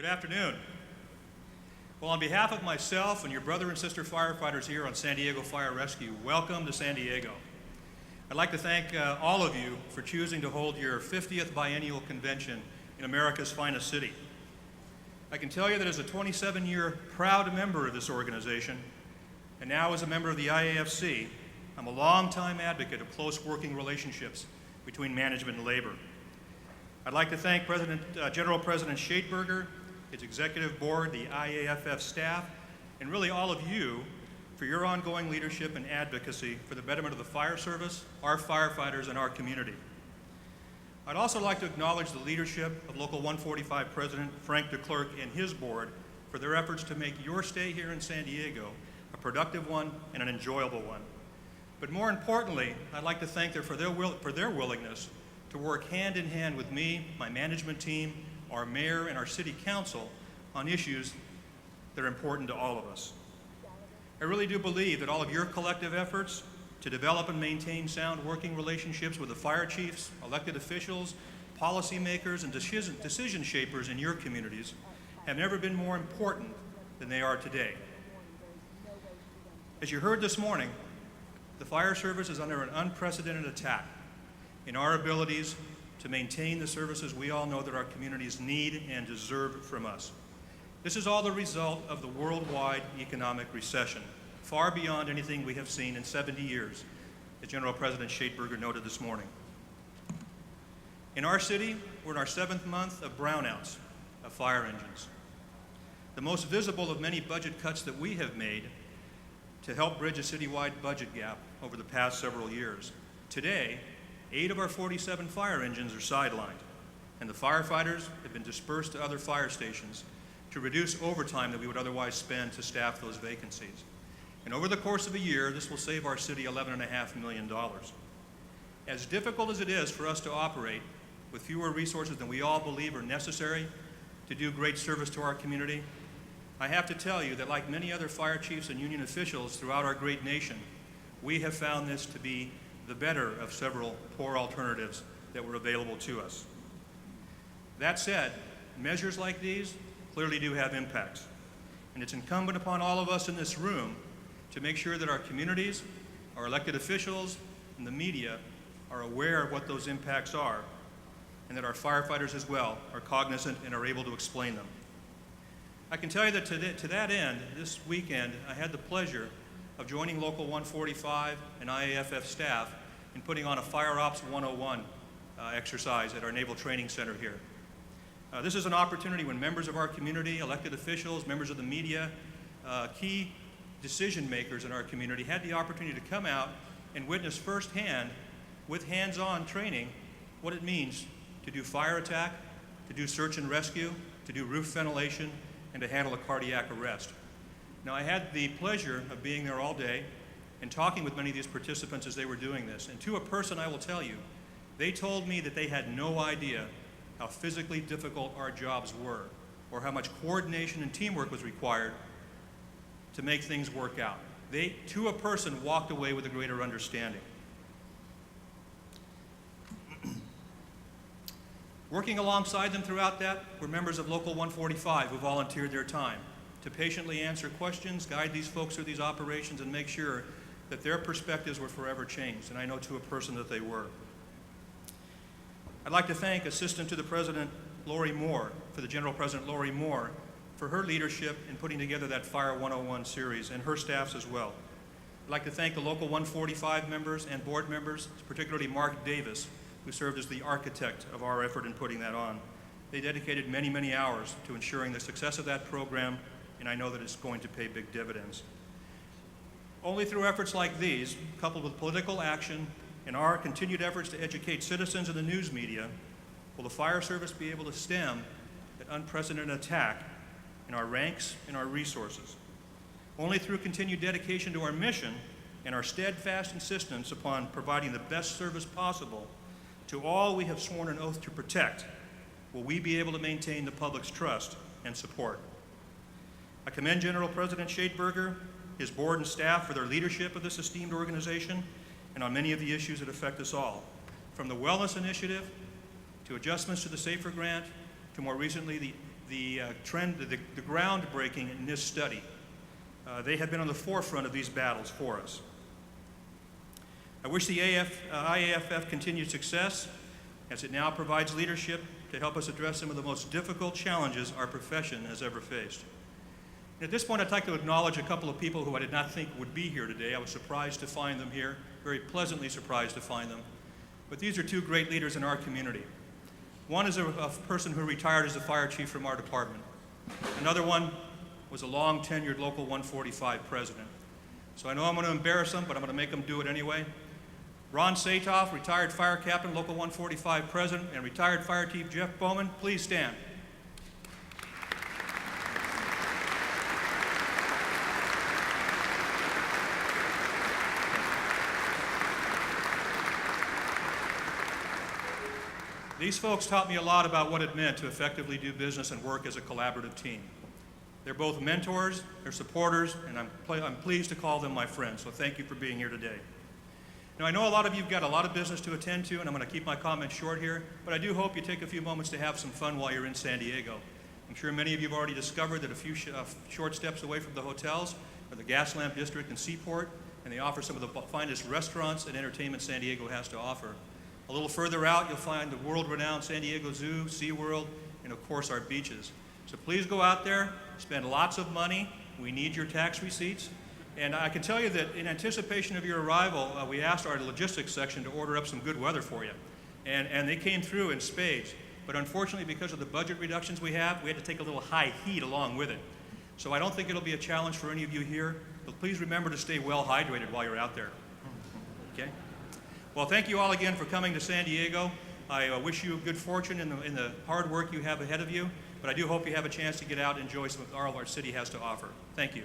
Good afternoon. Well, on behalf of myself and your brother and sister firefighters here on San Diego Fire Rescue, welcome to San Diego. I'd like to thank all of you for choosing to hold your 50th biennial convention in America's finest city. I can tell you that as a 27-year proud member of this organization, and now as a member of the IAFF, I'm a longtime advocate of close working relationships between management and labor. I'd like to thank General President Schaetberger, his executive board, the IAFF staff, and really all of you for your ongoing leadership and advocacy for the betterment of the fire service, our firefighters, and our community. I'd also like to acknowledge the leadership of Local 145 President Frank DeClercq and his board for their efforts to make your stay here in San Diego a productive one and an enjoyable one. But more importantly, I'd like to thank them for their willingness to work hand in hand with me, my management team, our mayor, and our city council on issues that are important to all of us. I really do believe that all of your collective efforts to develop and maintain sound working relationships with the fire chiefs, elected officials, policymakers, and decision shapers in your communities have never been more important than they are today. As you heard this morning, the fire service is under an unprecedented attack in our abilities to maintain the services we all know that our communities need and deserve from us. This is all the result of the worldwide economic recession, far beyond anything we have seen in 70 years, as General President Schaetberger noted this morning. In our city, we're in our 7th month of brownouts of fire engines. The most visible of many budget cuts that we have made to help bridge a citywide budget gap over the past several years. Today, 8 of our 47 fire engines are sidelined, and the firefighters have been dispersed to other fire stations to reduce overtime that we would otherwise spend to staff those vacancies. And over the course of a year, this will save our city $11.5 million. As difficult as it is for us to operate with fewer resources than we all believe are necessary to do great service to our community, I have to tell you that like many other fire chiefs and union officials throughout our great nation, we have found this to be the better of several poor alternatives that were available to us. That said, measures like these clearly do have impacts, and it's incumbent upon all of us in this room to make sure that our communities, our elected officials, and the media are aware of what those impacts are, and that our firefighters as well are cognizant and are able to explain them. I can tell you that to that end, this weekend, I had the pleasure of joining Local 145 and IAFF staff in putting on a Fire Ops 101 exercise at our Naval Training Center here. This is an opportunity when members of our community, elected officials, members of the media, key decision makers in our community had the opportunity to come out and witness firsthand, with hands-on training, what it means to do fire attack, to do search and rescue, to do roof ventilation, and to handle a cardiac arrest. Now, I had the pleasure of being there all day and talking with many of these participants as they were doing this. And to a person, I will tell you, they told me that they had no idea how physically difficult our jobs were or how much coordination and teamwork was required to make things work out. They, to a person, walked away with a greater understanding. Working alongside them throughout that were members of Local 145 who volunteered their time to patiently answer questions, guide these folks through these operations, and make sure that their perspectives were forever changed, and I know to a person that they were. I'd like to thank Assistant to the President, Lori Moore, for the General President Lori Moore, for her leadership in putting together that Fire 101 series, and her staffs as well. I'd like to thank the Local 145 members and board members, particularly Mark Davis, who served as the architect of our effort in putting that on. They dedicated many, many hours to ensuring the success of that program, and I know that it's going to pay big dividends. Only through efforts like these, coupled with political action and our continued efforts to educate citizens and the news media, will the fire service be able to stem that unprecedented attack in our ranks and our resources. Only through continued dedication to our mission and our steadfast insistence upon providing the best service possible to all we have sworn an oath to protect will we be able to maintain the public's trust and support. I commend General President Schaetberger, his board and staff for their leadership of this esteemed organization and on many of the issues that affect us all, from the Wellness Initiative to adjustments to the SAFER Grant to more recently the the groundbreaking in this study. They have been on the forefront of these battles for us. I wish the IAFF continued success as it now provides leadership to help us address some of the most difficult challenges our profession has ever faced. And at this point, I'd like to acknowledge a couple of people who I did not think would be here today. I was surprised to find them here, very pleasantly surprised to find them. But these are two great leaders in our community. One is a person who retired as a fire chief from our department. Another one was a long-tenured Local 145 president. So I know I'm going to embarrass them, but I'm going to make them do it anyway. Ron Satoff, retired fire captain, Local 145 president, and retired fire chief Jeff Bowman, please stand. These folks taught me a lot about what it meant to effectively do business and work as a collaborative team. They're both mentors, they're supporters, and I'm pleased to call them my friends, so thank you for being here today. Now, I know a lot of you have got a lot of business to attend to, and I'm going to keep my comments short here, but I do hope you take a few moments to have some fun while you're in San Diego. I'm sure many of you have already discovered that a few short steps away from the hotels are the Gaslamp District and Seaport, and they offer some of the finest restaurants and entertainment San Diego has to offer. A little further out, you'll find the world-renowned San Diego Zoo, SeaWorld, and of course our beaches. So please go out there, spend lots of money. We need your tax receipts. And I can tell you that in anticipation of your arrival, we asked our logistics section to order up some good weather for you. And they came through in spades. But unfortunately, because of the budget reductions we had to take a little high heat along with it. So I don't think it'll be a challenge for any of you here, but please remember to stay well hydrated while you're out there. Okay? Well, thank you all again for coming to San Diego. I wish you good fortune in the hard work you have ahead of you, but I do hope you have a chance to get out and enjoy some of all our city has to offer. Thank you.